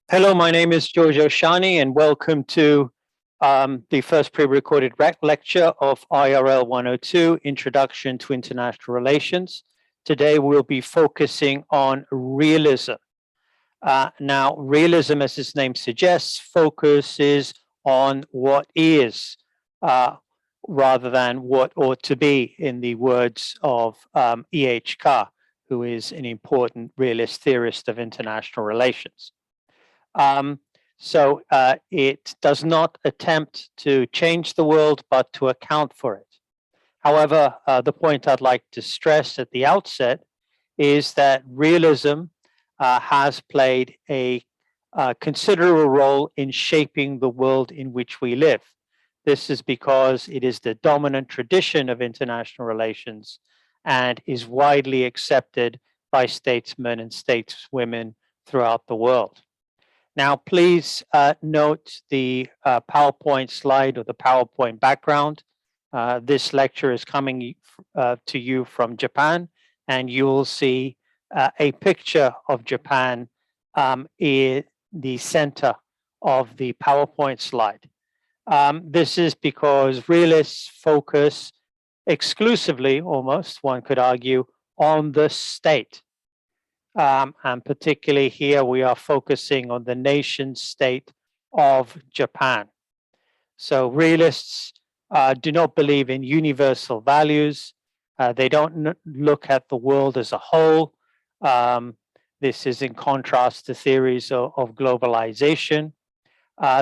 Hello, my name is Giorgio Shani, and welcome to the first pre-recorded lecture of IRL 102, Introduction to International Relations. Today, we'll be focusing on realism. Now, realism, as its name suggests, focuses on what is rather than what ought to be, in the words of E.H. Carr, who is an important realist theorist of international relations. It does not attempt to change the world, but to account for it. However, the point I'd like to stress at the outset is that realism has played a considerable role in shaping the world in which we live. This is because it is the dominant tradition of international relations and is widely accepted by statesmen and stateswomen throughout the world. Now, please note the PowerPoint slide or the PowerPoint background. This lecture is coming to you from Japan, and you will see a picture of Japan in the center of the PowerPoint slide. This is because realists focus exclusively, almost, one could argue, on the state. And particularly here, we are focusing on the nation state of Japan. So realists do not believe in universal values. They don't look at the world as a whole. This is in contrast to theories of globalization.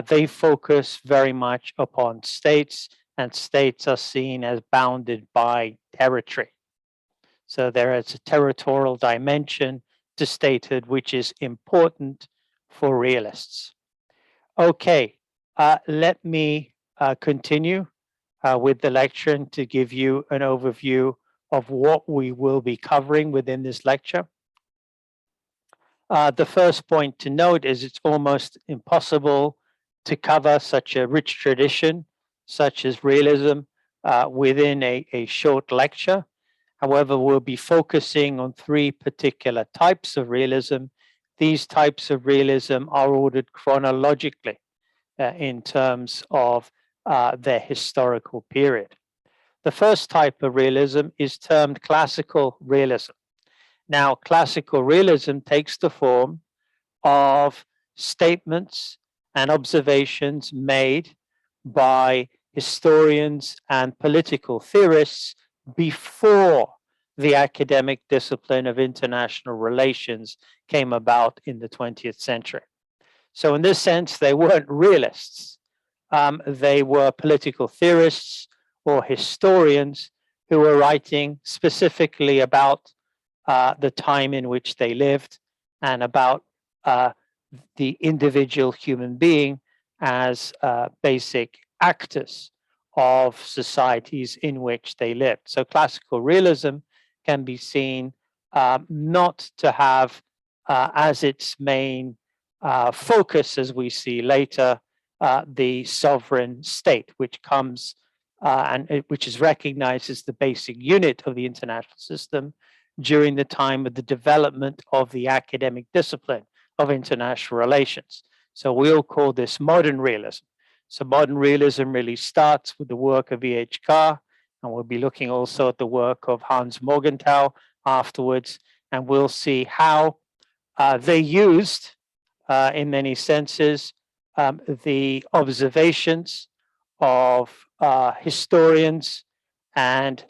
They focus very much upon states, and states are seen as bounded by territory. So there is a territorial dimension to statehood, which is important for realists. Okay, let me continue with the lecture and to give you an overview of what we will be covering within this lecture. The first point to note is it's almost impossible to cover such a rich tradition, such as realism, within a short lecture. However, we'll be focusing on three particular types of realism. These types of realism are ordered chronologically in terms of their historical period. The first type of realism is termed classical realism. Now, classical realism takes the form of statements and observations made by historians and political theorists before the academic discipline of international relations came about in the 20th century. So in this sense, they weren't realists. They were political theorists or historians who were writing specifically about the time in which they lived and about the individual human being as basic actors of societies in which they lived. So classical realism can be seen not to have as its main focus, as we see later, the sovereign state, which comes which is recognized as the basic unit of the international system during the time of the development of the academic discipline of international relations. So we'll call this modern realism. So modern realism really starts with the work of E.H. Carr, and we'll be looking also at the work of Hans Morgenthau afterwards, and we'll see how they used, in many senses, the observations of historians and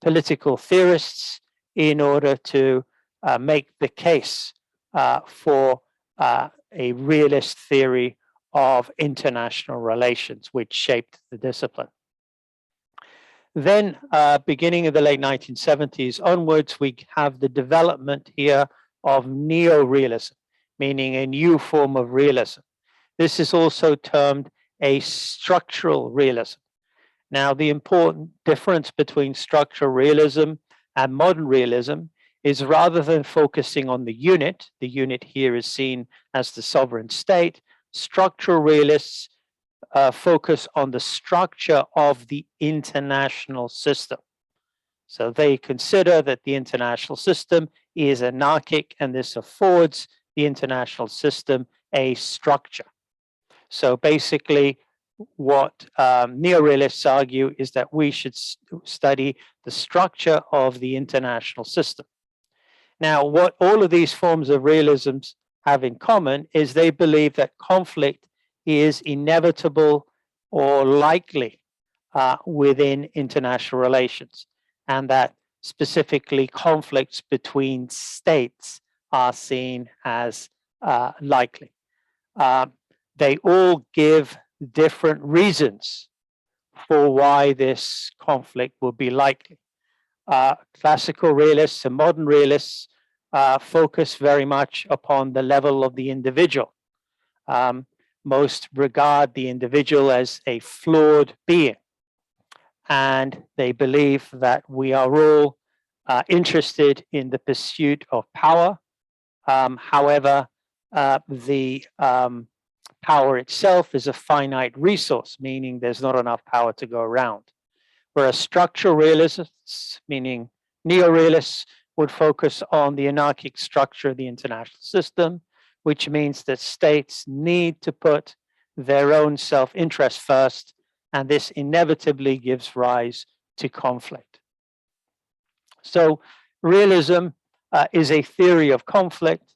political theorists in order to make the case for a realist theory of international relations, which shaped the discipline. Then, beginning of the late 1970s onwards, we have the development here of neorealism, meaning a new form of realism. This is also termed a structural realism. Now, the important difference between structural realism and modern realism is, rather than focusing on the unit here is seen as the sovereign state, structural realists focus on the structure of the international system. So they consider that the international system is anarchic, and this affords the international system a structure. So basically, what neorealists argue is that we should study the structure of the international system. Now, what all of these forms of realisms have in common is they believe that conflict is inevitable or likely within international relations, and that specifically conflicts between states are seen as likely. They all give different reasons for why this conflict would be likely. Classical realists and modern realists focus very much upon the level of the individual. Most regard the individual as a flawed being, and they believe that we are all interested in the pursuit of power. However, the power itself is a finite resource, meaning there's not enough power to go around. Whereas structural realists, meaning neorealists, would focus on the anarchic structure of the international system, which means that states need to put their own self-interest first, and this inevitably gives rise to conflict. So realism is a theory of conflict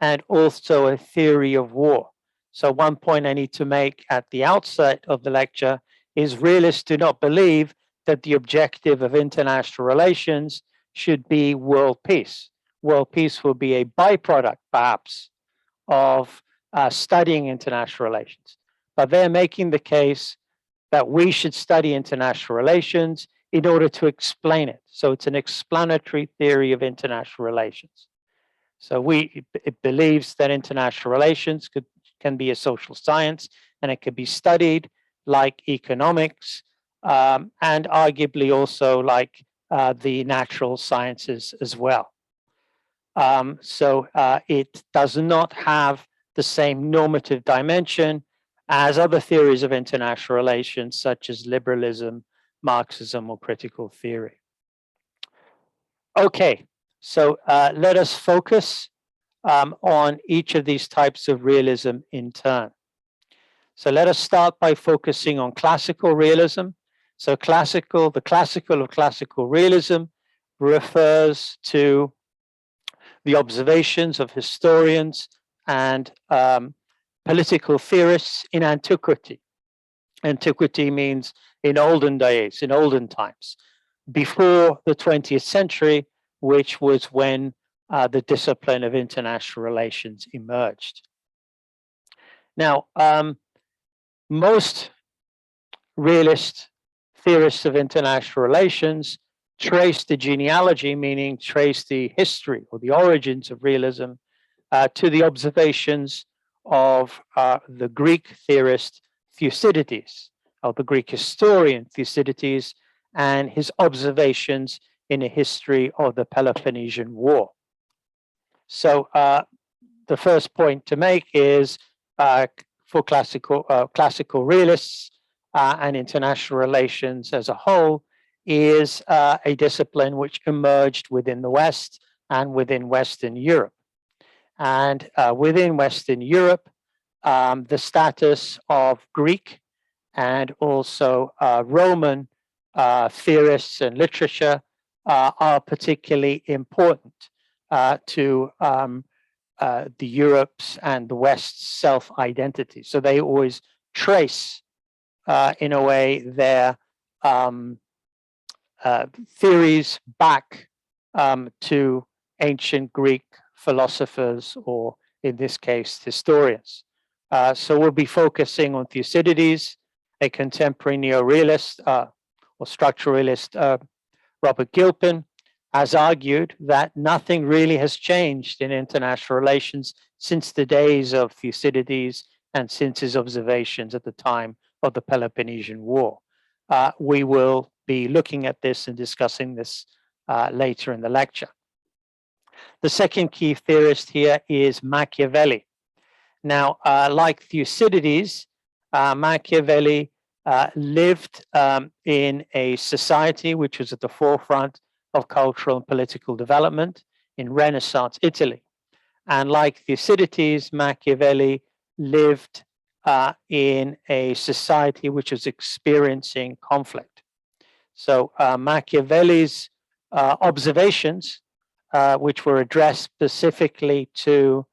and also a theory of war. So one point I need to make at the outset of the lecture is realists do not believe that the objective of international relations should be world peace. World peace will be a byproduct, perhaps, of studying international relations. But they're making the case that we should study international relations in order to explain it. So it's an explanatory theory of international relations. So it believes that international relations can be a social science, and it could be studied like economics, and arguably also like the natural sciences as well. So it does not have the same normative dimension as other theories of international relations, such as liberalism, Marxism, or critical theory. Okay, so let us focus on each of these types of realism in turn. So let us start by focusing on classical realism. So the classical of classical realism refers to the observations of historians and political theorists in antiquity. Antiquity means in olden days, in olden times, before the 20th century, which was when the discipline of international relations emerged. Now, most realist theorists of international relations trace the genealogy, meaning trace the history or the origins of realism to the observations of the Greek theorist Thucydides, of the Greek historian Thucydides, and his observations in a history of the Peloponnesian War. So the first point to make is for classical realists and international relations as a whole is a discipline which emerged within the West and within Western Europe. And within Western Europe, the status of Greek and also Roman theorists and literature are particularly important to the Europe's and the West's self-identity. So they always trace, in a way, their theories back to ancient Greek philosophers, or in this case, historians. So we'll be focusing on Thucydides, a contemporary neorealist or structuralist. Robert Gilpin has argued that nothing really has changed in international relations since the days of Thucydides and since his observations at the time of the Peloponnesian War. We will be looking at this and discussing this later in the lecture. The second key theorist here is Machiavelli. Now, like Thucydides, Machiavelli lived in a society which was at the forefront of cultural and political development in Renaissance Italy. And like Thucydides, Machiavelli lived in a society which was experiencing conflict. So Machiavelli's observations, which were addressed specifically to,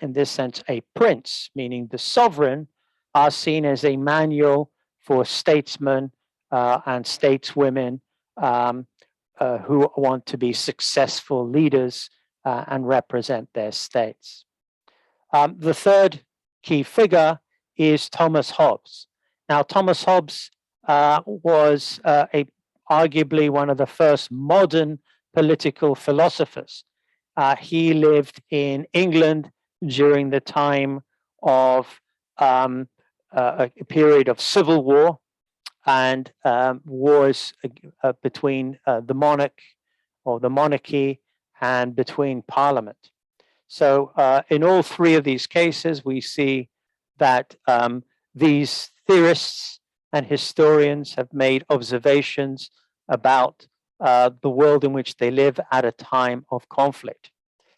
in this sense, a prince, meaning the sovereign, are seen as a manual for statesmen and stateswomen who want to be successful leaders and represent their states. The third key figure is Thomas Hobbes. Now, Thomas Hobbes was arguably one of the first modern political philosophers. He lived in England during the time of a period of civil war and wars between the monarch or the monarchy and between parliament. So in all three of these cases, we see that these theorists and historians have made observations about the world in which they live at a time of conflict.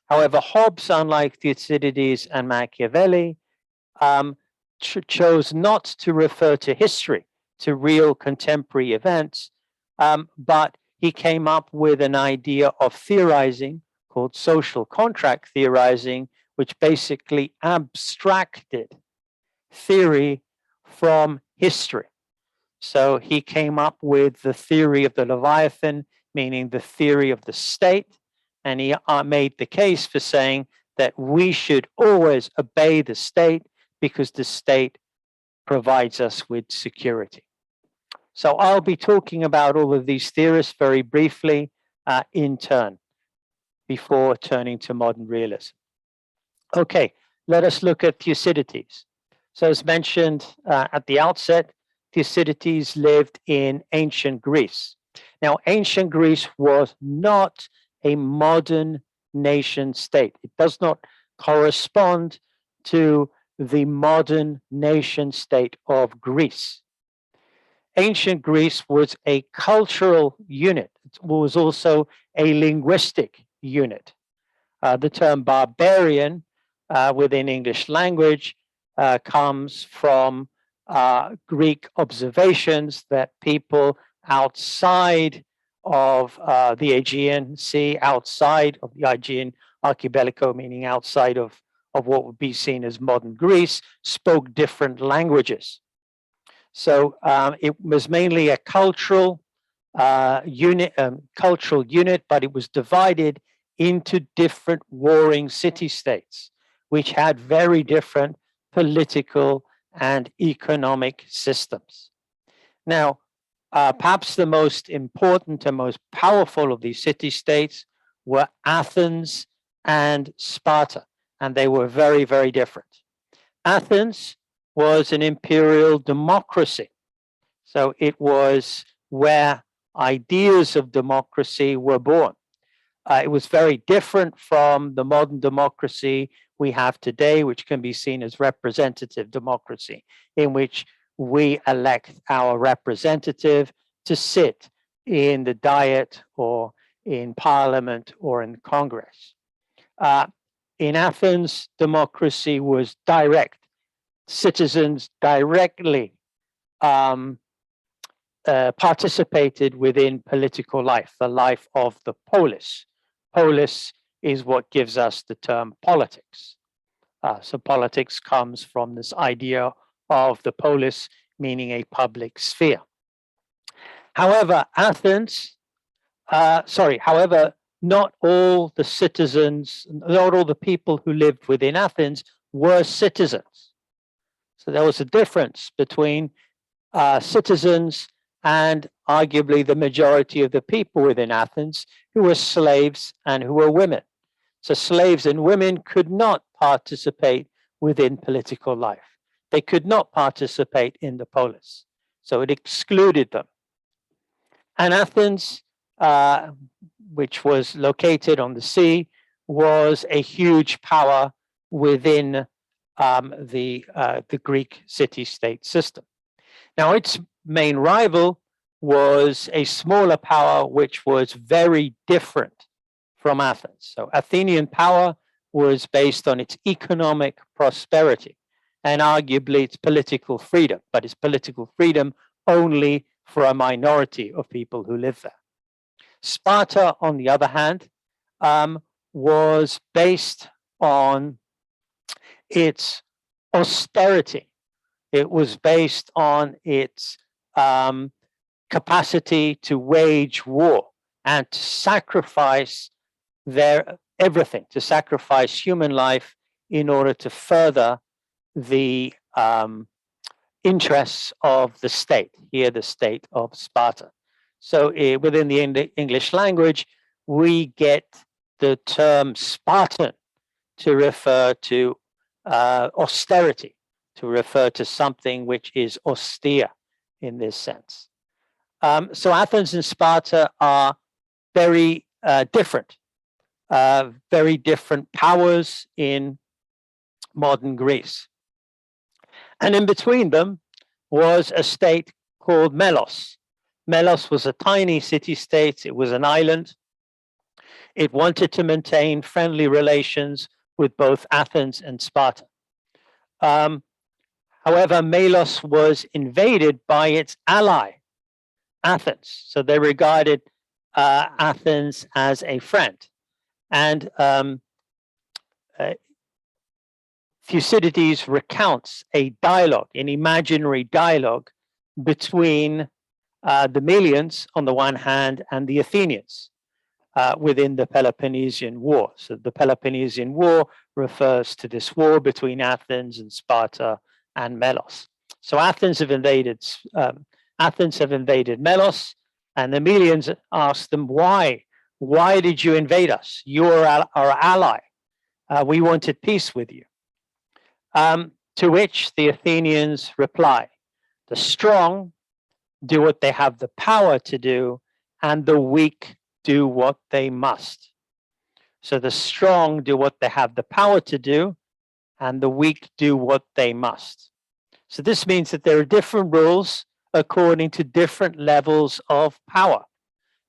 However, Hobbes, unlike Thucydides and Machiavelli, chose not to refer to history, to real contemporary events, but he came up with an idea of theorizing called social contract theorizing, which basically abstracted theory from history. So he came up with the theory of the Leviathan, meaning the theory of the state, and he made the case for saying that we should always obey the state because the state provides us with security. So I'll be talking about all of these theorists very briefly in turn before turning to modern realism. Okay, let us look at Thucydides. So as mentioned at the outset, Thucydides lived in ancient Greece. Now, ancient Greece was not a modern nation state. It does not correspond to the modern nation state of Greece. Ancient Greece was a cultural unit. It was also a linguistic unit. The term barbarian within English language comes from Greek observations that people outside of the Aegean Sea, outside of the Aegean archipelago, meaning outside of what would be seen as modern Greece, spoke different languages. So it was mainly a cultural unit, but it was divided into different warring city-states, which had very different political and economic systems. Now, perhaps the most important and most powerful of these city-states were Athens and Sparta, and they were very, very different. Athens was an imperial democracy. So it was where ideas of democracy were born. It was very different from the modern democracy we have today, which can be seen as representative democracy, in which we elect our representative to sit in the Diet or in Parliament or in Congress. In Athens, democracy was direct. Citizens directly participated within political life, the life of the polis. Polis is what gives us the term politics. So politics comes from this idea of the polis, meaning a public sphere. However, not all the citizens, not all the people who lived within Athens were citizens. So there was a difference between citizens and arguably the majority of the people within Athens who were slaves and who were women. So slaves and women could not participate within political life. They could not participate in the polis. So it excluded them. And Athens, which was located on the sea, was a huge power within the Greek city-state system. Now, its main rival was a smaller power which was very different from Athens. So Athenian power was based on its economic prosperity. and arguably it's political freedom, but it's political freedom only for a minority of people who live there. Sparta, on the other hand, was based on its austerity. It was based on its capacity to wage war and to sacrifice everything, to sacrifice human life in order to further the interests of the state, here the state of Sparta. So within the English language, we get the term Spartan to refer to austerity, to refer to something which is austere in this sense. So Athens and Sparta are very different powers in modern Greece. And in between them was a state called Melos. Melos was a tiny city-state. It was an island. It wanted to maintain friendly relations with both Athens and Sparta. However, Melos was invaded by its ally, Athens. So they regarded Athens as a friend. And Thucydides recounts a dialogue, an imaginary dialogue between the Melians on the one hand and the Athenians within the Peloponnesian War. So the Peloponnesian War refers to this war between Athens and Sparta and Melos. So Athens have invaded Melos, and the Melians asked them, why? Why did you invade us? You are our ally. We wanted peace with you. To which the Athenians reply, the strong do what they have the power to do, and the weak do what they must. So the strong do what they have the power to do, and the weak do what they must. So this means that there are different rules according to different levels of power.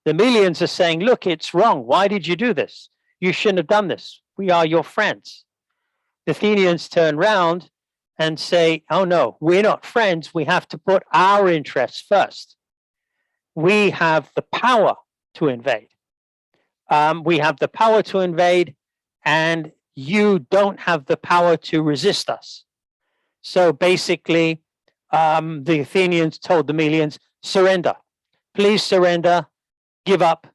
The Melians are saying, look, it's wrong. Why did you do this? You shouldn't have done this. We are your friends. The Athenians turn around and say, oh no, we're not friends. We have to put our interests first. We have the power to invade. We have the power to invade, and you don't have the power to resist us. So basically, the Athenians told the Melians, surrender. Please surrender, give up,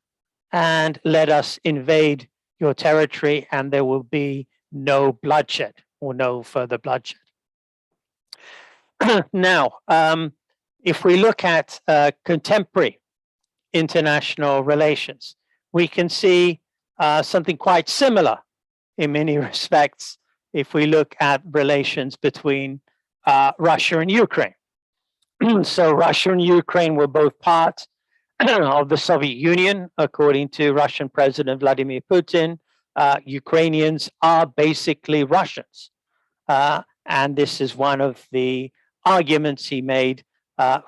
and let us invade your territory, and there will be no bloodshed or no further bloodshed. Now, if we look at contemporary international relations, we can see something quite similar in many respects if we look at relations between Russia and Ukraine. So Russia and Ukraine were both part of the Soviet Union, according to Russian President Vladimir Putin. Ukrainians are basically Russians. And this is one of the arguments he made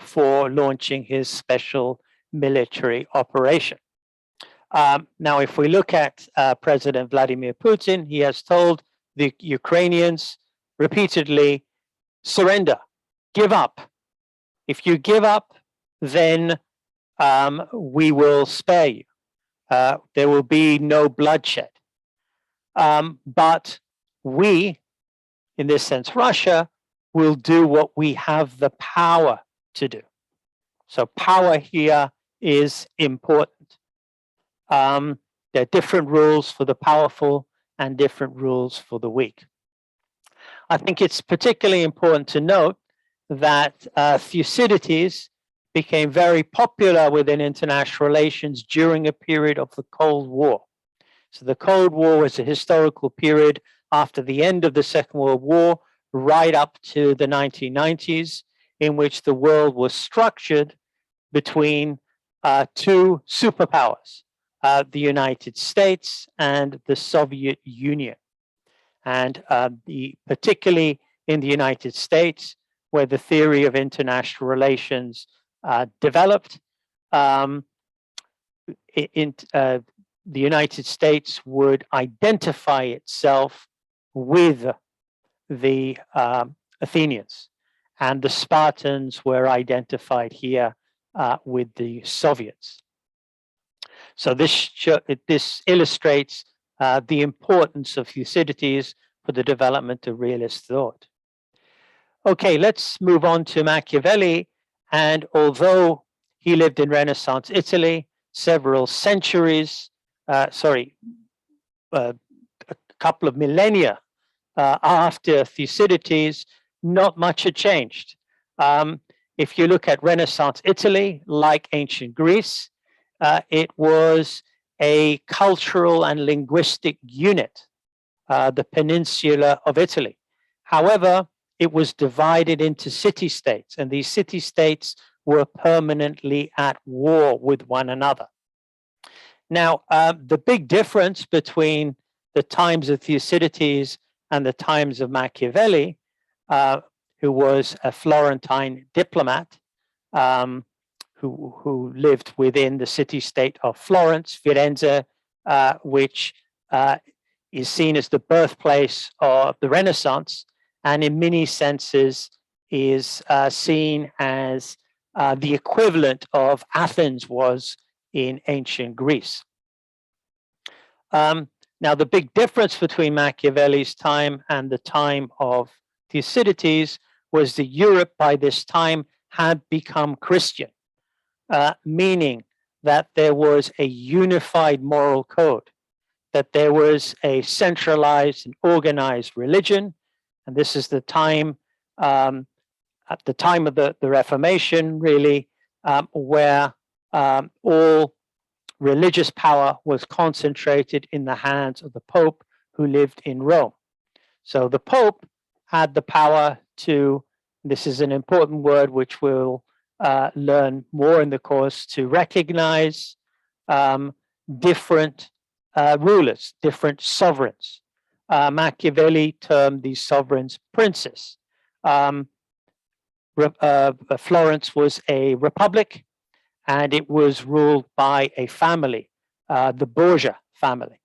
for launching his special military operation. Now, if we look at President Vladimir Putin, he has told the Ukrainians repeatedly, surrender, give up. If you give up, then we will spare you. There will be no bloodshed. But we, in this sense, Russia, will do what we have the power to do. So power here is important. There are different rules for the powerful and different rules for the weak. I think it's particularly important to note that Thucydides became very popular within international relations during a period of the Cold War. So the Cold War was a historical period after the end of the Second World War, right up to the 1990s, in which the world was structured between two superpowers, the United States and the Soviet Union. And particularly in the United States, where the theory of international relations developed, the United States would identify itself with the Athenians. And the Spartans were identified here with the Soviets. So this illustrates the importance of Thucydides for the development of realist thought. Okay, let's move on to Machiavelli. And although he lived in Renaissance Italy several centuries, a couple of millennia after Thucydides, not much had changed. If you look at Renaissance Italy, like ancient Greece, it was a cultural and linguistic unit, the peninsula of Italy. However, it was divided into city-states, and these city-states were permanently at war with one another. Now, the big difference between the times of Thucydides and the times of Machiavelli, who was a Florentine diplomat, who lived within the city-state of Florence, Firenze, which is seen as the birthplace of the Renaissance, and in many senses is seen as the equivalent of Athens was in ancient Greece. Now, the big difference between Machiavelli's time and the time of Thucydides was that Europe by this time had become Christian, meaning that there was a unified moral code, that there was a centralized and organized religion. And this is the time, at the time of the Reformation, really, where all religious power was concentrated in the hands of the Pope, who lived in Rome. So the Pope had the power to, this is an important word which we'll learn more in the course, to recognize different rulers, different sovereigns. Machiavelli termed these sovereigns princes. Florence was a republic, and it was ruled by a family, the Borgia family.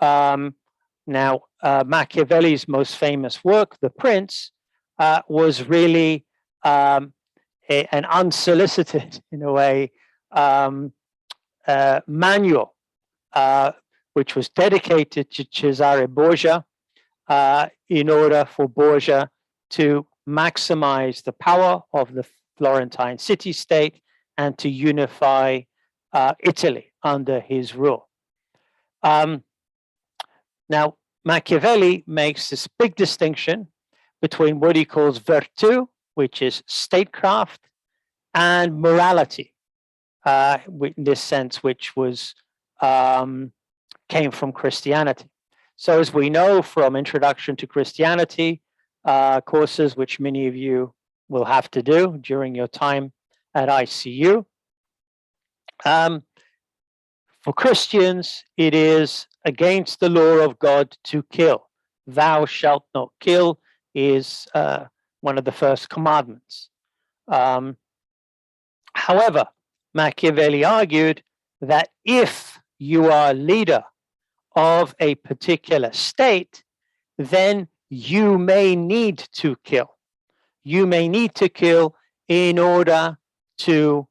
Now, Machiavelli's most famous work, The Prince, was really an unsolicited, in a way, manual, which was dedicated to Cesare Borgia in order for Borgia to maximize the power of the Florentine city-state and to unify Italy under his rule. Now, Machiavelli makes this big distinction between what he calls virtù, which is statecraft, and morality, in this sense, which was came from Christianity. So as we know from Introduction to Christianity courses, which many of you will have to do during your time at ICU, for Christians, it is against the law of God to kill. Thou shalt not kill is one of the first commandments. However, Machiavelli argued that if you are a leader of a particular state, then you may need to kill. You may need to kill in order to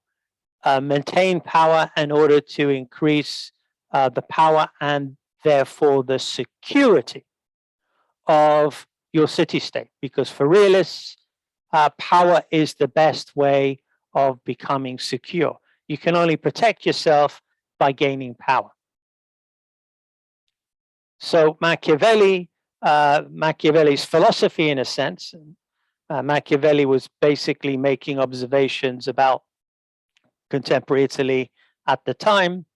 maintain power, in order to increase the power and therefore the security of your city-state. Because for realists, power is the best way of becoming secure. You can only protect yourself by gaining power. So Machiavelli's philosophy, in a sense, Machiavelli was basically making observations about contemporary Italy at the time,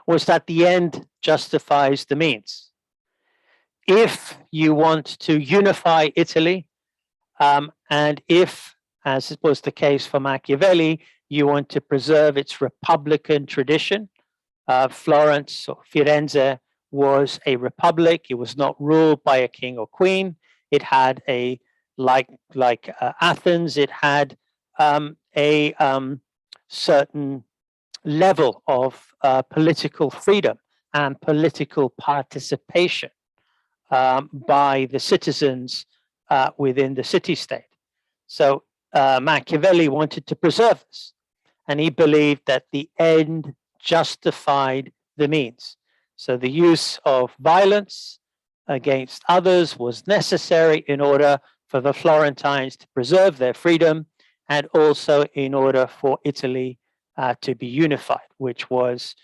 was that the end justifies the means. If you want to unify Italy, and if, as was the case for Machiavelli, you want to preserve its republican tradition, Florence or Firenze was a republic. It was not ruled by a king or queen. It had a, like Athens, it had a certain level of political freedom and political participation by the citizens within the city-state. So Machiavelli wanted to preserve this, and he believed that the end justified the means. So the use of violence against others was necessary in order for the Florentines to preserve their freedom, and also in order for Italy to be unified, which was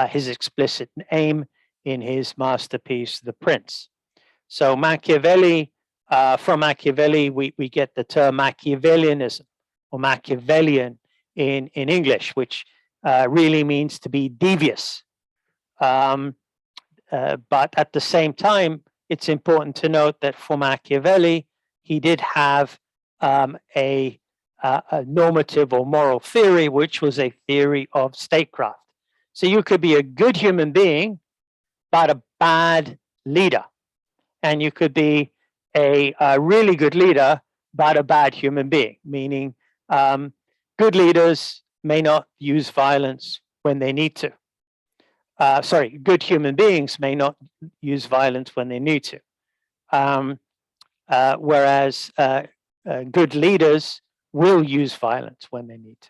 his explicit aim in his masterpiece, The Prince. So Machiavelli, from Machiavelli, we get the term Machiavellianism or Machiavellian in English, which really means to be devious. But at the same time, it's important to note that for Machiavelli, he did have a normative or moral theory, which was a theory of statecraft. So you could be a good human being, but a bad leader. And you could be a really good leader, but a bad human being, meaning good leaders may not use violence when they need to. Sorry, good human beings may not use violence when they need to. Whereas good leaders will use violence when they need to.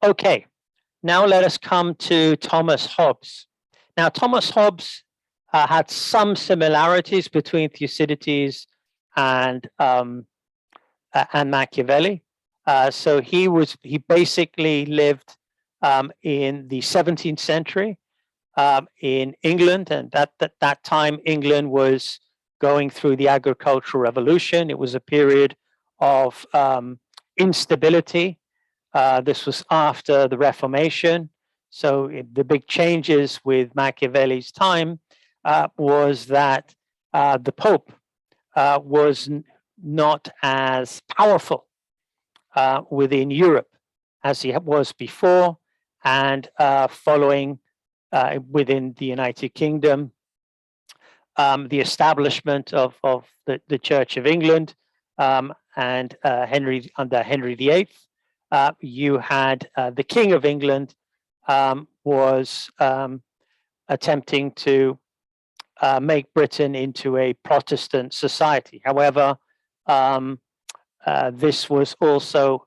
Okay, now let us come to Thomas Hobbes. Now, Thomas Hobbes had some similarities between Thucydides and Machiavelli. So he basically lived in the 17th century in England, and at that time England was going through the agricultural revolution. It was a period of instability. This was after the Reformation. So the big changes with Machiavelli's time was that the Pope was not as powerful within Europe as he was before, and following within the United Kingdom, the establishment of the Church of England and under Henry VIII, you had the King of England was attempting to make Britain into a Protestant society. However, this was also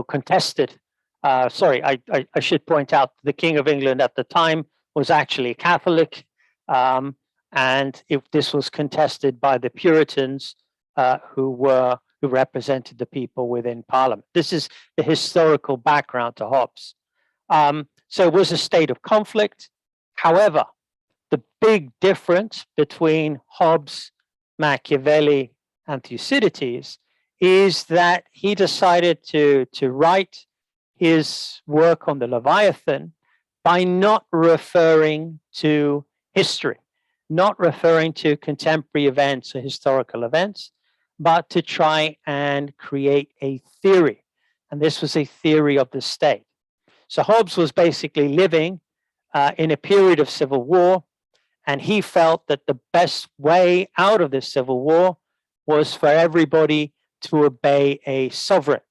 contested. Sorry, I should point out the King of England at the time was actually a Catholic, and this was contested by the Puritans, who represented the people within Parliament. This is the historical background to Hobbes. So it was a state of conflict. However, the big difference between Hobbes, Machiavelli, and Thucydides is that he decided to write his work on the Leviathan by not referring to history, not referring to contemporary events or historical events, but to try and create a theory. And this was a theory of the state. So Hobbes was basically living in a period of civil war, and he felt that the best way out of this civil war was for everybody to obey a sovereign.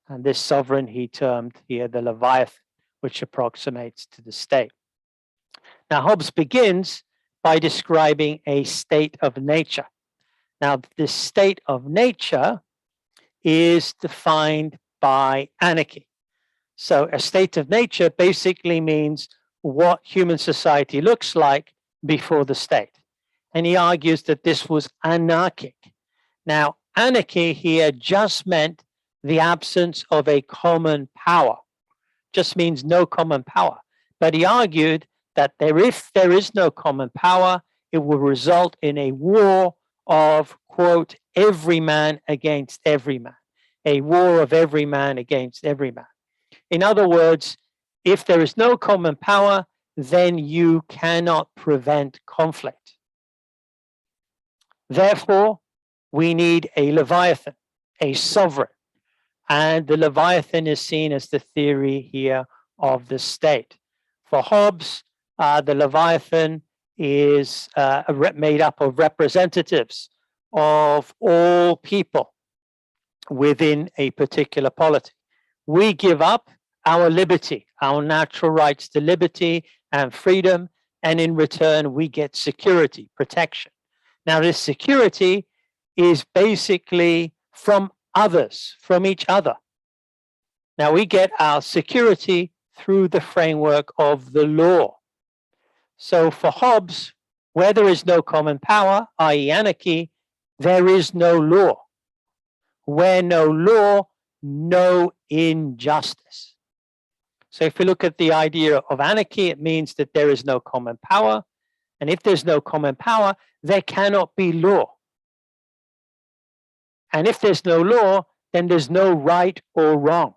And this sovereign he termed here the Leviathan, which approximates to the state. Now, Hobbes begins by describing a state of nature. Now, this state of nature is defined by anarchy. So a state of nature basically means what human society looks like before the state. And he argues that this was anarchic. Now, anarchy here just meant the absence of a common power, just means no common power. But he argued that if there is no common power, it will result in a war of, quote, every man against every man, a war of every man against every man. In other words, if there is no common power, then you cannot prevent conflict. Therefore, we need a Leviathan, a sovereign. And the Leviathan is seen as the theory here of the state. For Hobbes, the Leviathan is made up of representatives of all people within a particular polity. We give up our liberty, our natural rights to liberty, and freedom. And in return, we get security, protection. Now, this security is basically from others, from each other. Now, we get our security through the framework of the law. So for Hobbes, where there is no common power, i.e. anarchy, there is no law. Where no law, no injustice. So if we look at the idea of anarchy, it means that there is no common power. And if there's no common power, there cannot be law. And if there's no law, then there's no right or wrong.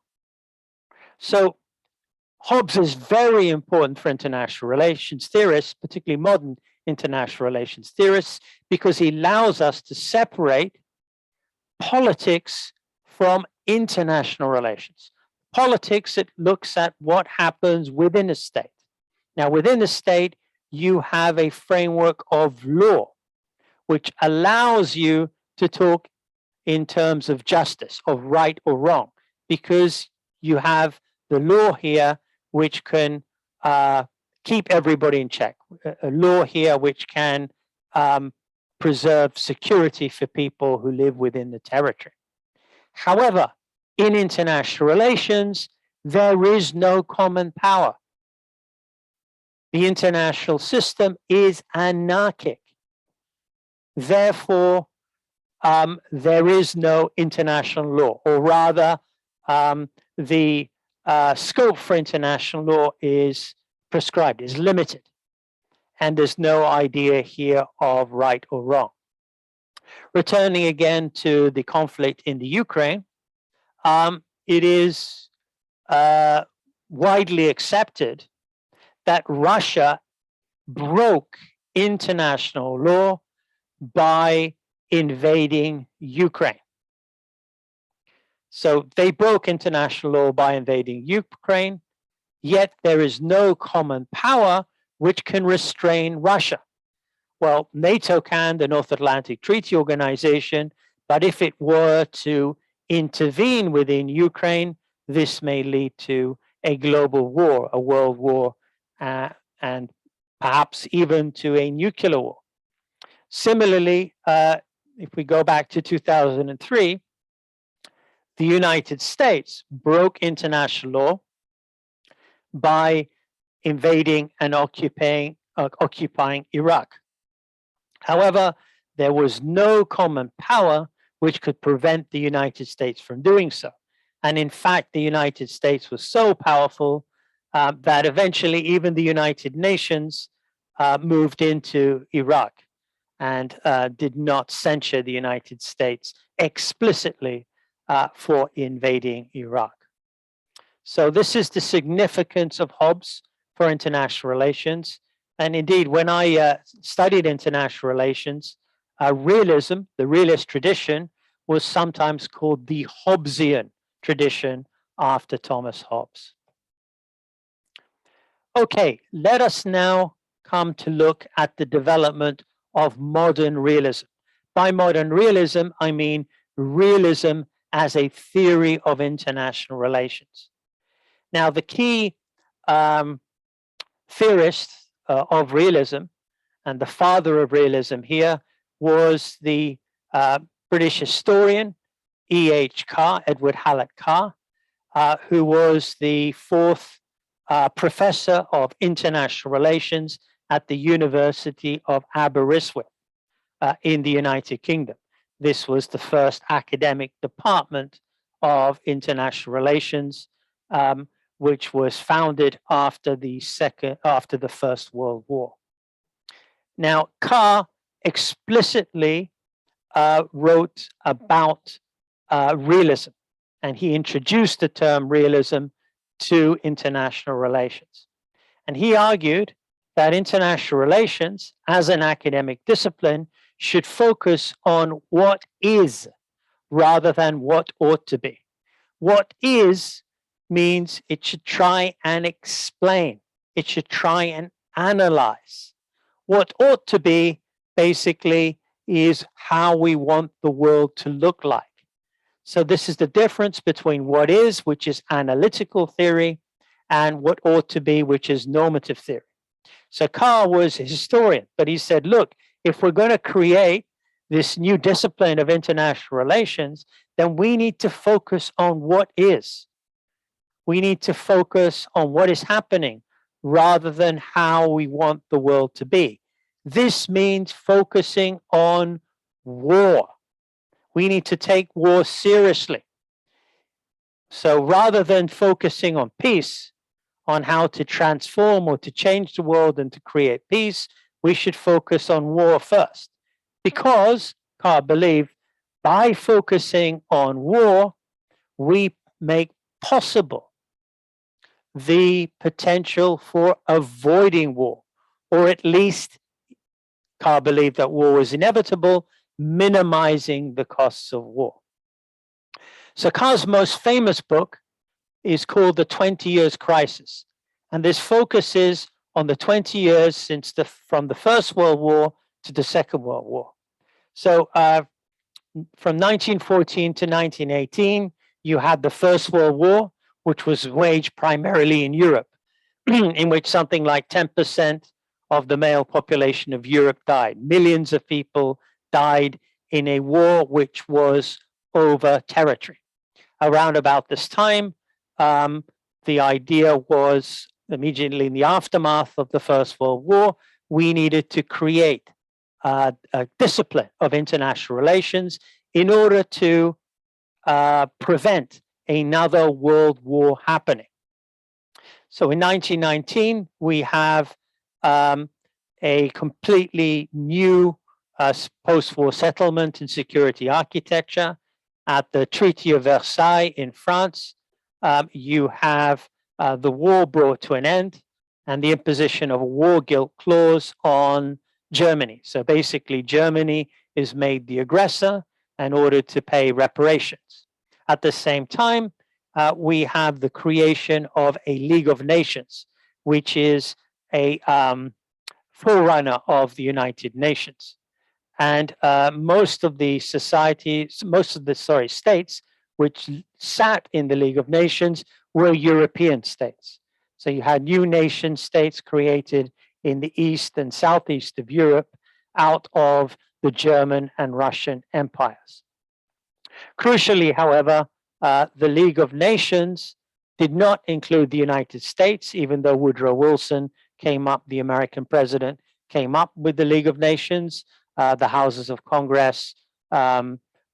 So Hobbes is very important for international relations theorists, particularly modern international relations theorists, because he allows us to separate politics from international relations. Politics, it looks at what happens within a state. Now, within a state, you have a framework of law, which allows you to talk in terms of justice, of right or wrong, because you have the law here which can keep everybody in check. A law here which can preserve security for people who live within the territory. However, in international relations, there is no common power. The international system is anarchic. Therefore, there is no international law, or rather, the scope for international law is prescribed, is limited, and there's no idea here of right or wrong. Returning again to the conflict in the Ukraine, it is widely accepted that Russia broke international law by invading Ukraine. So they broke international law by invading Ukraine, yet there is no common power which can restrain Russia. Well, NATO can, the North Atlantic Treaty Organization, but if it were to intervene within Ukraine, this may lead to a global war, a world war, and perhaps even to a nuclear war. Similarly, if we go back to 2003, the United States broke international law by invading and occupying Iraq. However, there was no common power which could prevent the United States from doing so. And in fact, the United States was so powerful that eventually even the United Nations moved into Iraq and did not censure the United States explicitly for invading Iraq. So this is the significance of Hobbes for international relations. And indeed, when I studied international relations, realism, the realist tradition, was sometimes called the Hobbesian tradition after Thomas Hobbes. Okay, let us now come to look at the development of modern realism. By modern realism, I mean realism as a theory of international relations. Now, the key theorist of realism and the father of realism here was the British historian E.H. Carr, Edward Hallett Carr, who was the fourth professor of international relations at the University of Aberystwyth in the United Kingdom. This was the first academic department of international relations, which was founded after the First World War. Now, Carr explicitly wrote about realism, and he introduced the term realism to international relations. And he argued that international relations, as an academic discipline, should focus on what is rather than what ought to be. What is means it should try and explain. It should try and analyze. What ought to be basically is how we want the world to look like. So this is the difference between what is, which is analytical theory, and what ought to be, which is normative theory. So Carr was a historian, but he said, look, if we're going to create this new discipline of international relations, then we need to focus on what is. We need to focus on what is happening rather than how we want the world to be. This means focusing on war. We need to take war seriously. So rather than focusing on peace, on how to transform or to change the world and to create peace, we should focus on war first. Because, Carr believed, by focusing on war, we make possible the potential for avoiding war, or at least Carr believed that war was inevitable, minimizing the costs of war. So Carr's most famous book is called The 20 Years Crisis. And this focuses on the 20 years from the First World War to the Second World War. So from 1914 to 1918, you had the First World War, which was waged primarily in Europe, in which something like 10% of the male population of Europe died. Millions of people died in a war which was over territory. Around about this time, the idea was immediately in the aftermath of the First World War, we needed to create a discipline of international relations in order to prevent another world war happening. So in 1919, we have a completely new post-war settlement and security architecture. At the Treaty of Versailles in France, you have the war brought to an end and the imposition of a war guilt clause on Germany. So basically, Germany is made the aggressor in order to pay reparations. At the same time, we have the creation of a League of Nations, which is a forerunner of the United Nations. And most of the states which sat in the League of Nations were European states. So you had new nation states created in the east and southeast of Europe out of the German and Russian empires. Crucially, however, the League of Nations did not include the United States, even though Woodrow Wilson the American president, came up with the League of Nations. The houses of Congress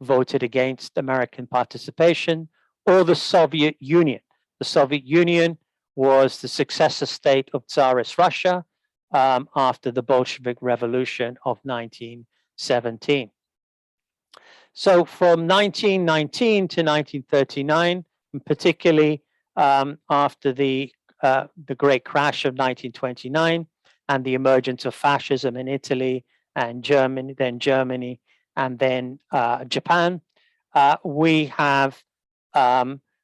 voted against American participation, or the Soviet Union. The Soviet Union was the successor state of Tsarist Russia after the Bolshevik Revolution of 1917. So from 1919 to 1939, and particularly after the Great Crash of 1929 and the emergence of fascism in Italy and Germany, and then Japan, we have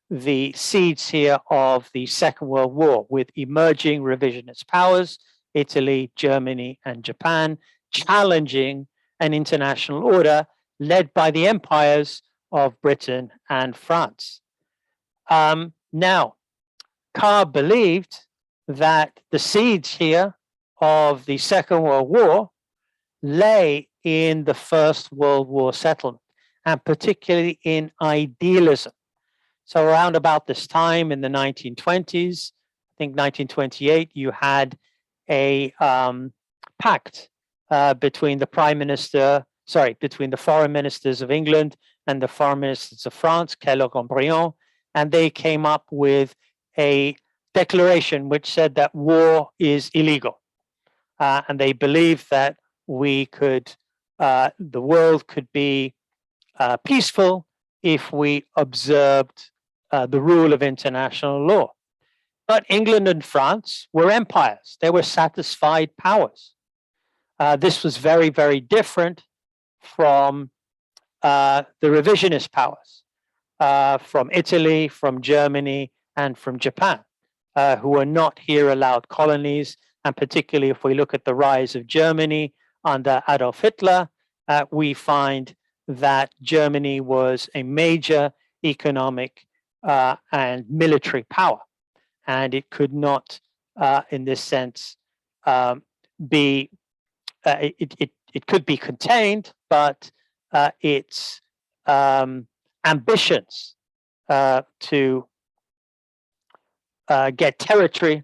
the seeds here of the Second World War with emerging revisionist powers, Italy, Germany, and Japan, challenging an international order led by the empires of Britain and France. Now, Carr believed that the seeds here of the Second World War lay in the First World War settlement, and particularly in idealism. So around about this time in the 1920s, I think 1928, you had a pact between the between the foreign ministers of England and the foreign ministers of France, Kellogg and Briand, and they came up with a declaration which said that war is illegal. And they believed that the world could be peaceful if we observed the rule of international law. But England and France were empires. They were satisfied powers. This was very, very different from the revisionist powers, from Italy, from Germany, and from Japan, who were not here allowed colonies. And particularly if we look at the rise of Germany under Adolf Hitler, we find that Germany was a major economic and military power. And it could not, in this sense, be it could be contained, but its ambitions to get territory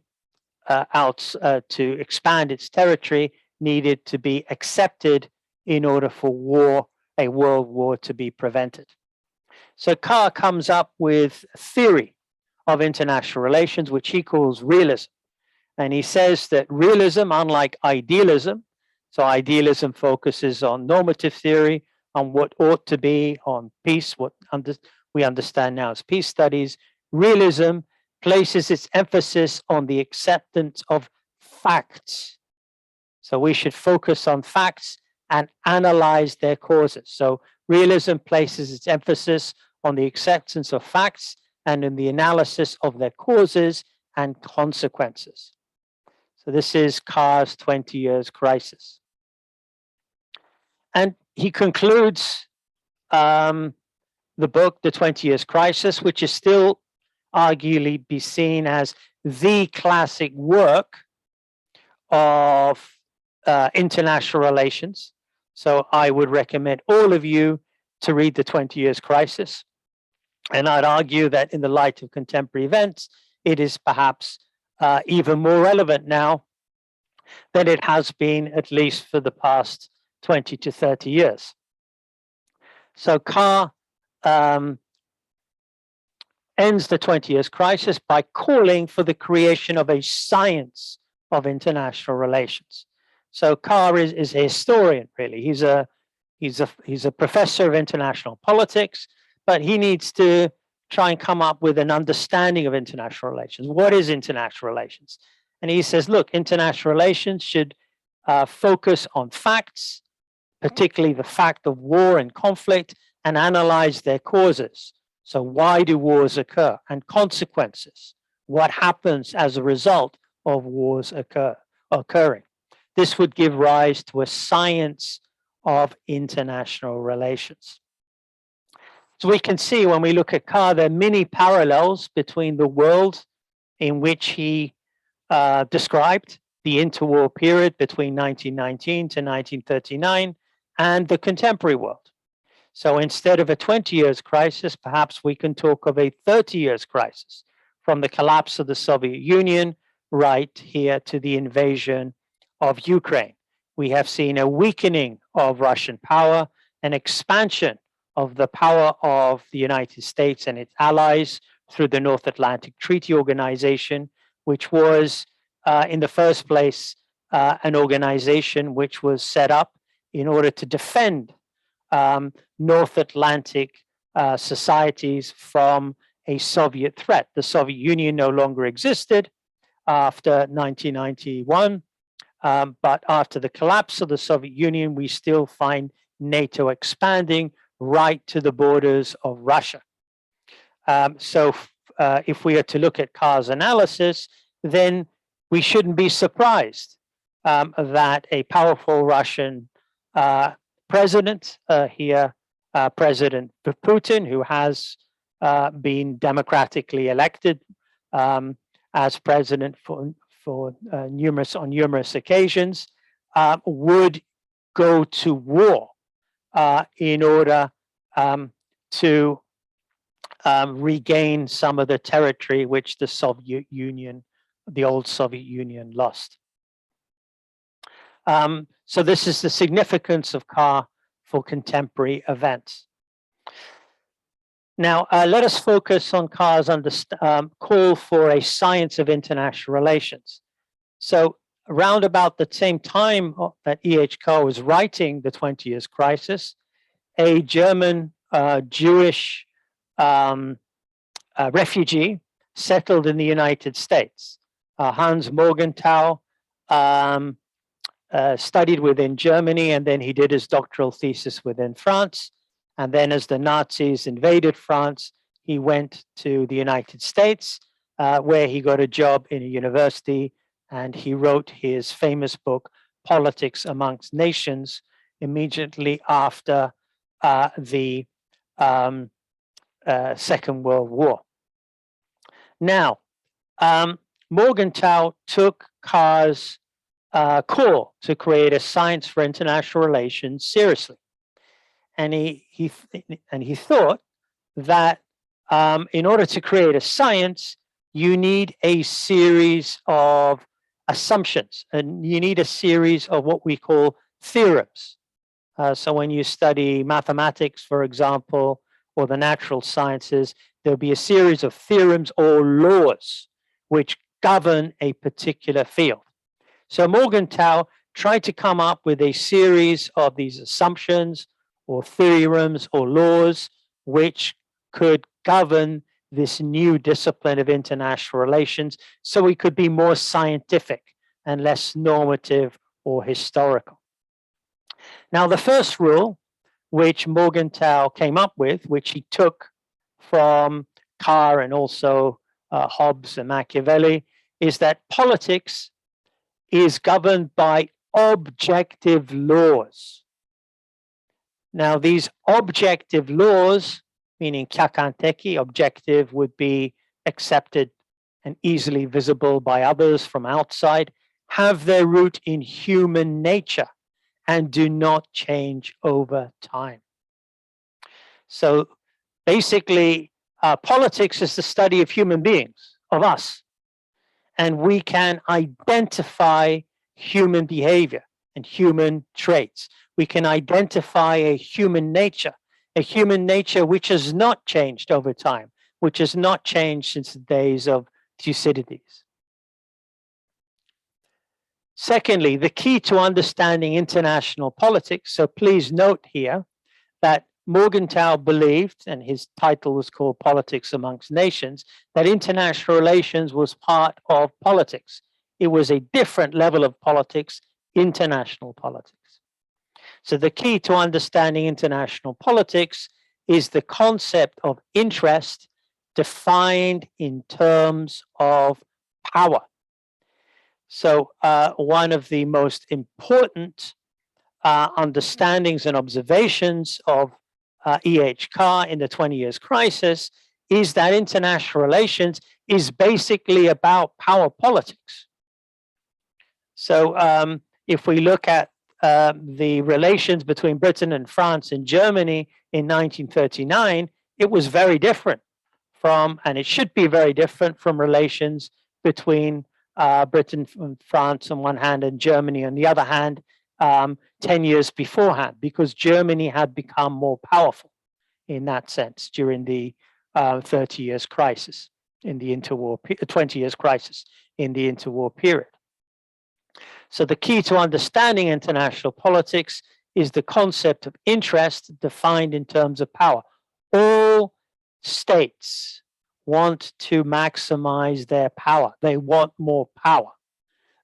out, to expand its territory, needed to be accepted in order for a world war to be prevented. So Carr comes up with a theory of international relations, which he calls realism. And he says that realism, unlike idealism, so idealism focuses on normative theory, on what ought to be, on peace, what we understand now as peace studies. Realism places its emphasis on the acceptance of facts. So we should focus on facts and analyze their causes. So realism places its emphasis on the acceptance of facts and in the analysis of their causes and consequences. So this is Carr's 20 years crisis. And he concludes the book, The 20 Years Crisis, which is still arguably be seen as the classic work of international relations. So I would recommend all of you to read The 20 Years Crisis. And I'd argue that in the light of contemporary events, it is perhaps even more relevant now than it has been, at least for the past 20 to 30 years. So Carr ends the 20 years crisis by calling for the creation of a science of international relations. So Carr is a historian, really. He's a professor of international politics, but he needs to try and come up with an understanding of international relations. What is international relations? And he says, look, international relations should focus on facts, particularly the fact of war and conflict, and analyze their causes. So why do wars occur? And consequences. What happens as a result of wars occurring? This would give rise to a science of international relations. So we can see when we look at Carr, there are many parallels between the world in which he described the interwar period between 1919 to 1939 and the contemporary world. So instead of a 20 years crisis, perhaps we can talk of a 30 years crisis, from the collapse of the Soviet Union right here to the invasion of Ukraine. We have seen a weakening of Russian power, an expansion of the power of the United States and its allies through the North Atlantic Treaty Organization, which was in the first place an organization which was set up in order to defend North Atlantic societies from a Soviet threat. The Soviet Union no longer existed after 1991, but after the collapse of the Soviet Union, we still find NATO expanding right to the borders of Russia. So if we are to look at Carr's analysis, then we shouldn't be surprised that a powerful Russian president here, President Putin, who has been democratically elected as president for numerous occasions, would go to war in order to regain some of the territory which the Soviet Union, the old Soviet Union, lost. So this is the significance of Carr for contemporary events. Now, let us focus on Carr's call for a science of international relations. So around about the same time that E.H. Carr was writing The 20 Years Crisis, a German Jewish refugee settled in the United States. Hans Morgenthau studied within Germany, and then he did his doctoral thesis within France. And then as the Nazis invaded France, he went to the United States, where he got a job in a university, and he wrote his famous book, Politics Amongst Nations, immediately after the Second World War. Now, Morgenthau took Carr's call to create a science for international relations seriously. And he thought that in order to create a science, you need a series of assumptions, and you need a series of what we call theorems. So when you study mathematics, for example, or the natural sciences, there'll be a series of theorems or laws which govern a particular field. So Morgenthau tried to come up with a series of these assumptions or theorems or laws which could govern this new discipline of international relations, so we could be more scientific and less normative or historical. Now, the first rule which Morgenthau came up with, which he took from Carr and also Hobbes and Machiavelli, is that politics is governed by objective laws. Now, these objective laws, meaning kakanteki, objective would be accepted and easily visible by others from outside, have their root in human nature and do not change over time. So basically, politics is the study of human beings, of us. And we can identify human behavior and human traits. We can identify a human nature which has not changed over time, which has not changed since the days of Thucydides. Secondly, the key to understanding international politics, so please note here that Morgenthau believed, and his title was called Politics Amongst Nations, that international relations was part of politics. It was a different level of politics, international politics. So the key to understanding international politics is the concept of interest defined in terms of power. So one of the most important understandings and observations of E.H. Carr in the 20 Years Crisis is that international relations is basically about power politics. So if we look at the relations between Britain and France and Germany in 1939, it was very different from, and it should be very different from relations between Britain and France on one hand and Germany on the other hand 10 years beforehand, because Germany had become more powerful in that sense during the 30 years crisis in the interwar, 20 years crisis in the interwar period. So the key to understanding international politics is the concept of interest defined in terms of power. All states want to maximize their power. They want more power.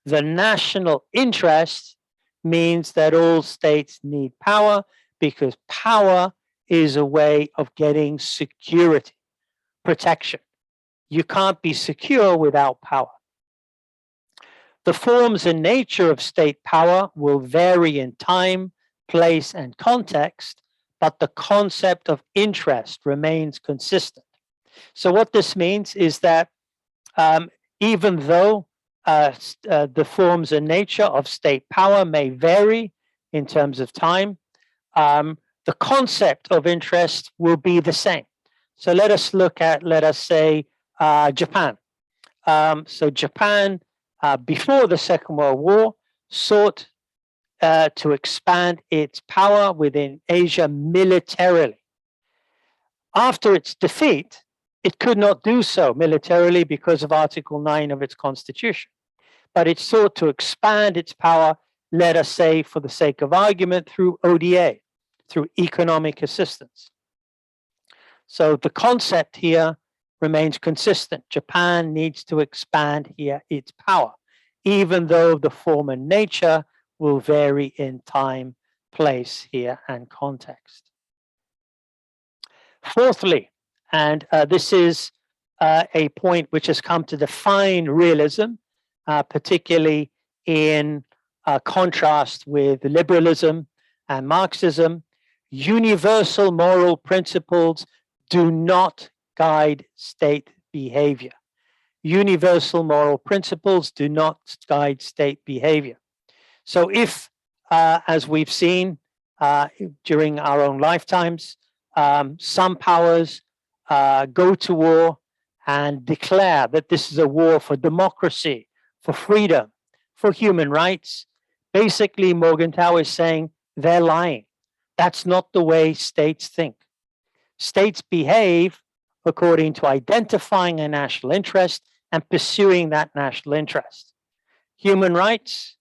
The national interest means that all states need power because power is a way of getting security, protection. You can't be secure without power. The forms and nature of state power will vary in time, place, and context, but the concept of interest remains consistent. So what this means is that even though the forms and nature of state power may vary in terms of time, the concept of interest will be the same. So let us look at, let us say, Japan. So Japan, before the Second World War, sought to expand its power within Asia militarily. After its defeat, it could not do so militarily because of Article 9 of its constitution. But it sought to expand its power, let us say, for the sake of argument, through ODA, through economic assistance. So the concept here remains consistent. Japan needs to expand here its power, even though the form and nature will vary in time, place here, and context. Fourthly, and this is a point which has come to define realism, particularly in contrast with liberalism and Marxism, universal moral principles do not guide state behavior. Universal moral principles do not guide state behavior. So if, as we've seen during our own lifetimes, some powers go to war and declare that this is a war for democracy, for freedom, for human rights, basically Morgenthau is saying they're lying. That's not the way states think. States behave according to identifying a national interest and pursuing that national interest. Human rights,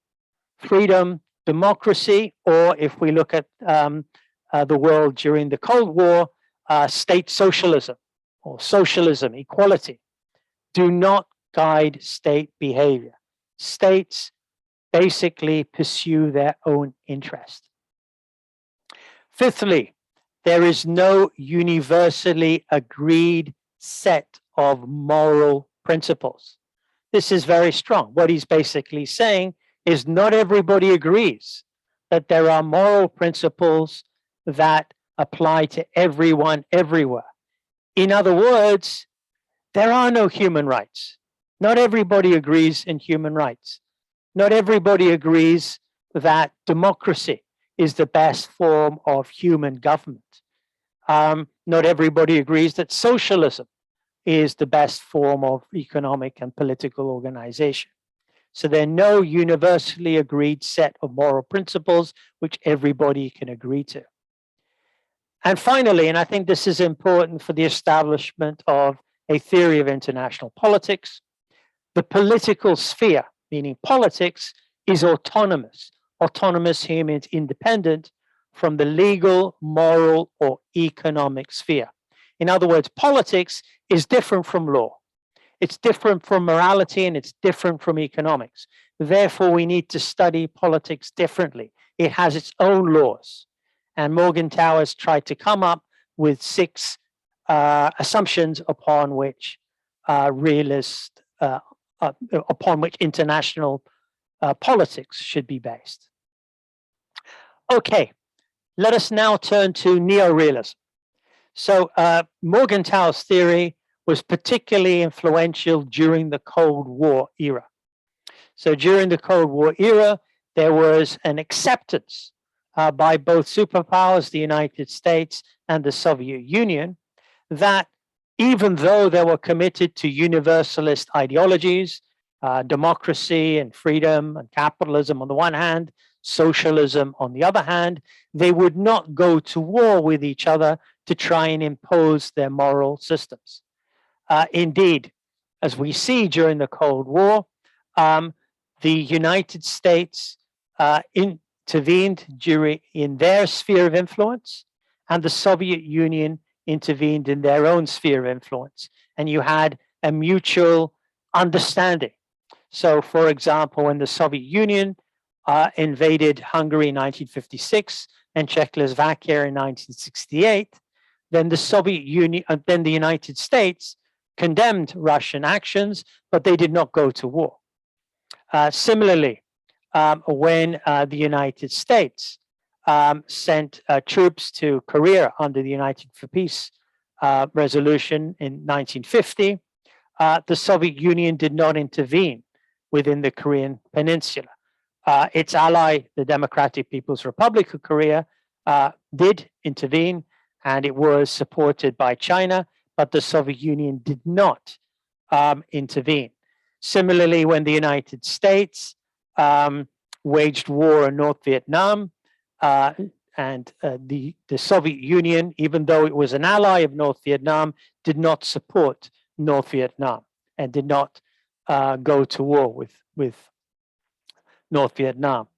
freedom, democracy, or if we look at the world during the Cold War, state socialism or socialism, equality, do not guide state behavior. States basically pursue their own interest. Fifthly, there is no universally agreed set of moral principles. This is very strong. What he's basically saying is not everybody agrees that there are moral principles that apply to everyone everywhere. In other words, there are no human rights. Not everybody agrees in human rights. Not everybody agrees that democracy is the best form of human government. Not everybody agrees that socialism is the best form of economic and political organization. So there are no universally agreed set of moral principles which everybody can agree to. And finally, and I think this is important for the establishment of a theory of international politics, the political sphere, meaning politics, is autonomous. Autonomous here means independent from the legal, moral, or economic sphere. In other words, politics is different from law. It's different from morality and it's different from economics. Therefore, we need to study politics differently. It has its own laws. And Morgenthau has tried to come up with 6 assumptions upon which international politics should be based. Okay, let us now turn to neorealism. So Morgenthau's theory was particularly influential during the Cold War era. So during the Cold War era, there was an acceptance by both superpowers, the United States and the Soviet Union, that even though they were committed to universalist ideologies, democracy and freedom and capitalism on the one hand, socialism on the other hand, they would not go to war with each other to try and impose their moral systems. Indeed, as we see during the Cold War, the United States intervened in their sphere of influence, and the Soviet Union intervened in their own sphere of influence. And you had a mutual understanding. So, for example, when the Soviet Union invaded Hungary in 1956 and Czechoslovakia in 1968, then the Soviet Union, then the United States condemned Russian actions, but they did not go to war. Similarly, when the United States sent troops to Korea under the United for Peace resolution in 1950, the Soviet Union did not intervene within the Korean Peninsula. Its ally, the Democratic People's Republic of Korea, did intervene, and it was supported by China, but the Soviet Union did not intervene. Similarly, when the United States waged war in North Vietnam, and the Soviet Union, even though it was an ally of North Vietnam, did not support North Vietnam and did not go to war with North Vietnam.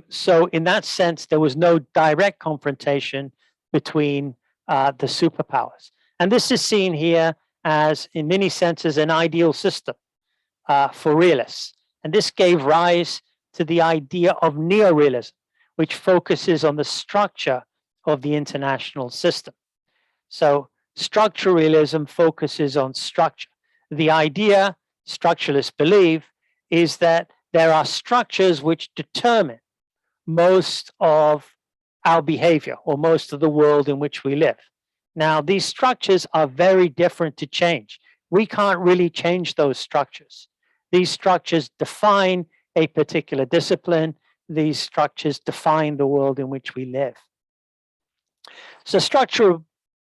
So in that sense, there was no direct confrontation between the superpowers. And this is seen here as, in many senses, an ideal system for realists. And this gave rise to the idea of neorealism, which focuses on the structure of the international system. So structural realism focuses on structure. The idea, structuralists believe, is that there are structures which determine most of our behavior or most of the world in which we live. Now, these structures are very different to change. We can't really change those structures. These structures define a particular discipline. these structures define the world in which we live. So structural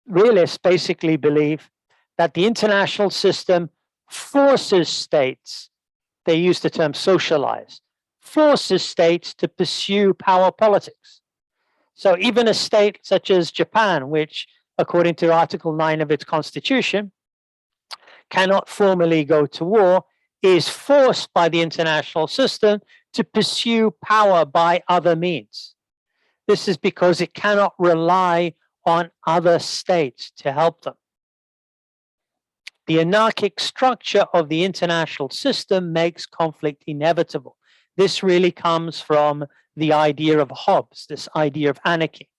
realists basically believe that the international system forces states, they use the term socialize, forces states to pursue power politics. So even a state such as Japan, which according to Article 9 of its constitution, cannot formally go to war, is forced by the international system to pursue power by other means. This is because it cannot rely on other states to help them. The anarchic structure of the international system makes conflict inevitable. This really comes from the idea of Hobbes, this idea of anarchy.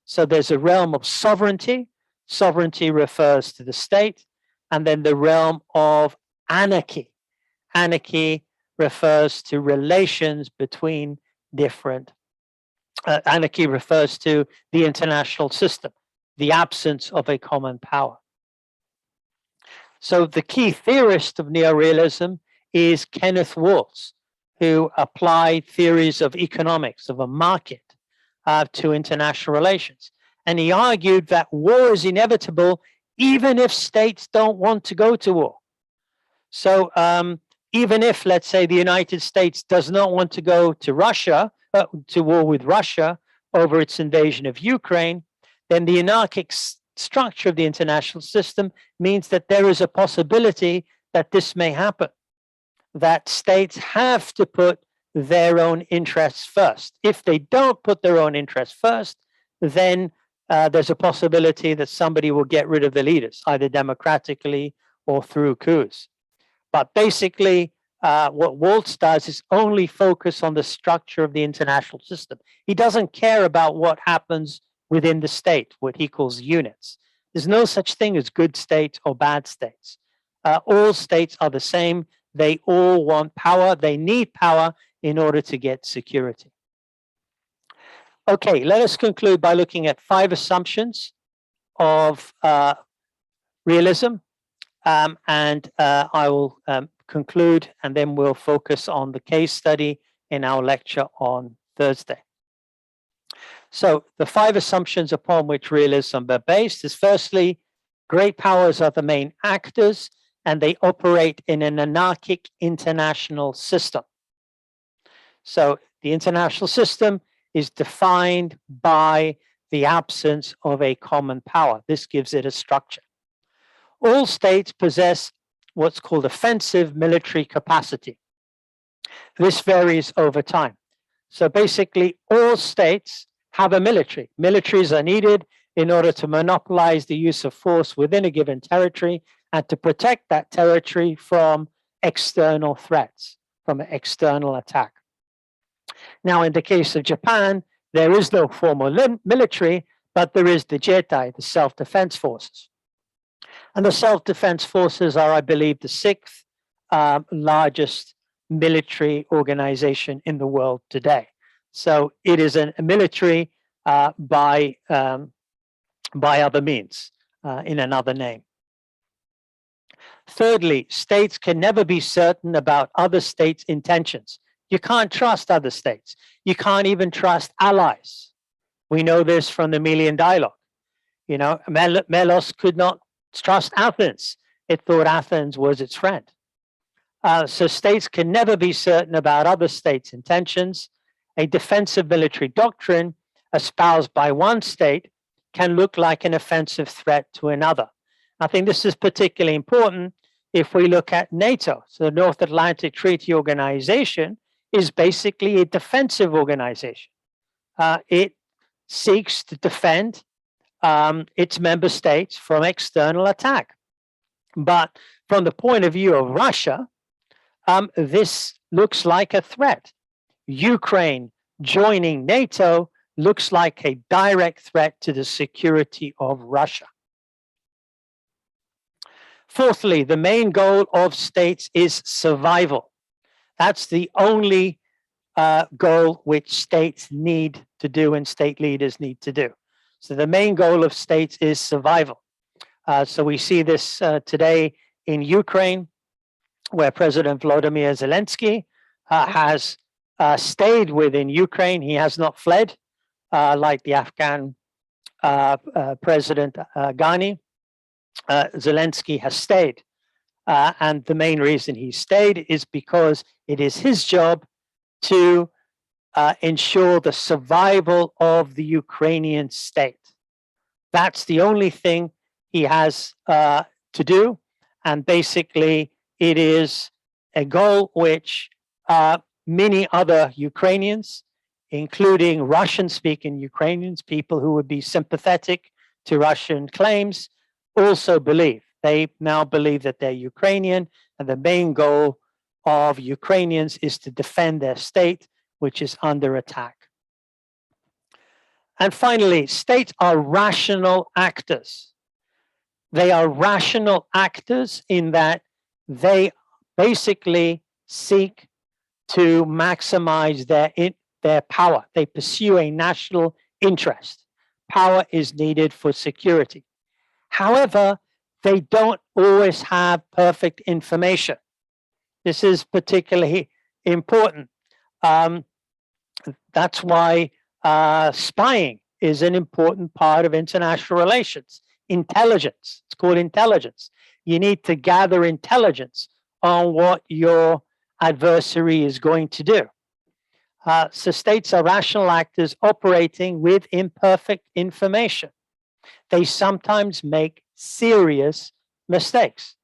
So there's a realm of sovereignty. Sovereignty refers to the state, and then the realm of anarchy. Anarchy refers to relations between different. Anarchy refers to the international system, the absence of a common power. So the key theorist of neorealism is Kenneth Waltz, who applied theories of economics, of a market, to international relations. And he argued that war is inevitable even if states don't want to go to war. So even if, let's say, the United States does not want to go to Russia, to war with Russia over its invasion of Ukraine, then the anarchic structure of the international system means that there is a possibility that this may happen, that states have to put their own interests first. If they don't put their own interests first, then there's a possibility that somebody will get rid of the leaders, either democratically or through coups. But basically, what Waltz does is only focus on the structure of the international system. He doesn't care about what happens within the state, what he calls units. There's no such thing as good states or bad states. All states are the same. They all want power. They need power in order to get security. Okay, let us conclude by looking at 5 assumptions of realism. And I will conclude, and then we'll focus on the case study in our lecture on Thursday. So the 5 assumptions upon which realism are based is, firstly, great powers are the main actors and they operate in an anarchic international system. So the international system is defined by the absence of a common power. This gives it a structure. All states possess what's called offensive military capacity. This varies over time. So basically, all states have a military. Militaries are needed in order to monopolize the use of force within a given territory and to protect that territory from external threats, from an external attack. Now, in the case of Japan, there is no formal military, but there is the Jeitai, the self-defense forces. And the self-defense forces are, I believe, the 6th largest military organization in the world today. So it is a military by other means, in another name. Thirdly, states can never be certain about other states' intentions. You can't trust other states. You can't even trust allies. We know this from the Melian dialogue. You know, Melos could not trust Athens. It thought Athens was its friend. So states can never be certain about other states' intentions. A defensive military doctrine espoused by one state can look like an offensive threat to another. I think this is particularly important if we look at NATO. So the North Atlantic Treaty Organization is basically a defensive organization. It seeks to defend its member states from external attack. But from the point of view of Russia, this looks like a threat. Ukraine joining NATO looks like a direct threat to the security of Russia. Fourthly, the main goal of states is survival. That's the only goal which states need to do and state leaders need to do. So the main goal of states is survival. So we see this today in Ukraine, where President Volodymyr Zelensky has stayed within Ukraine. He has not fled like the Afghan President Ghani. Zelensky has stayed. And the main reason he stayed is because it is his job to ensure the survival of the Ukrainian state. That's the only thing he has to do. And basically, it is a goal which many other Ukrainians, including Russian-speaking Ukrainians, people who would be sympathetic to Russian claims, also believe. They now believe that they're Ukrainian, and the main goal of Ukrainians is to defend their state, which is under attack. And finally, states are rational actors. They are rational actors in that they basically seek to maximize their power. They pursue a national interest. Power is needed for security. However, they don't always have perfect information. This is particularly important. That's why spying is an important part of international relations. Intelligence, it's called intelligence. You need to gather intelligence on what your adversary is going to do. So states are rational actors operating with imperfect information. They sometimes make serious mistakes.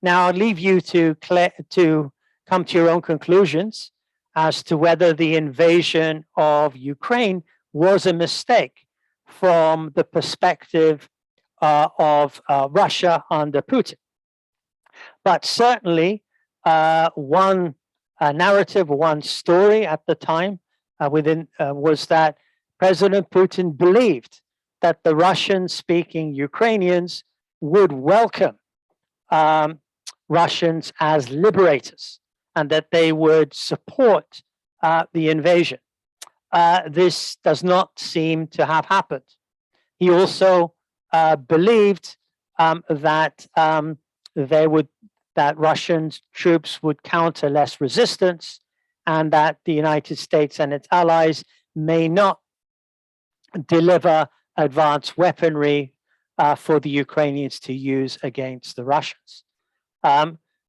Now, I'll leave you to come to your own conclusions as to whether the invasion of Ukraine was a mistake from the perspective of Russia under Putin. But certainly, one narrative, one story at the time was that President Putin believed that the Russian-speaking Ukrainians would welcome Russians as liberators and that they would support the invasion. This does not seem to have happened. He also believed that Russian troops would counter less resistance and that the United States and its allies may not deliver advanced weaponry for the Ukrainians to use against the Russians.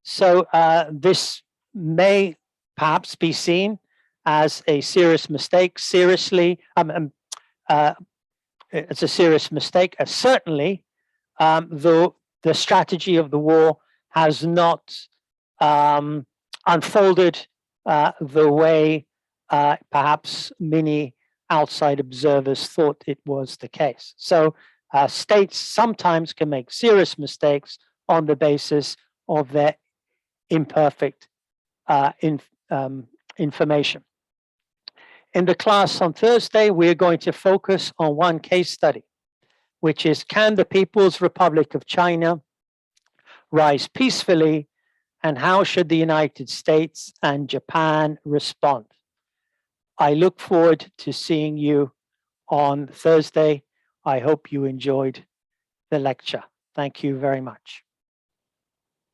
So this may perhaps be seen as a serious mistake. It's a serious mistake. Certainly, the strategy of the war has not unfolded the way perhaps many outside observers thought it was the case. So states sometimes can make serious mistakes on the basis of their imperfect information. In the class on Thursday, we're going to focus on one case study, which is, can the People's Republic of China rise peacefully, and how should the United States and Japan respond? I look forward to seeing you on Thursday. I hope you enjoyed the lecture. Thank you very much.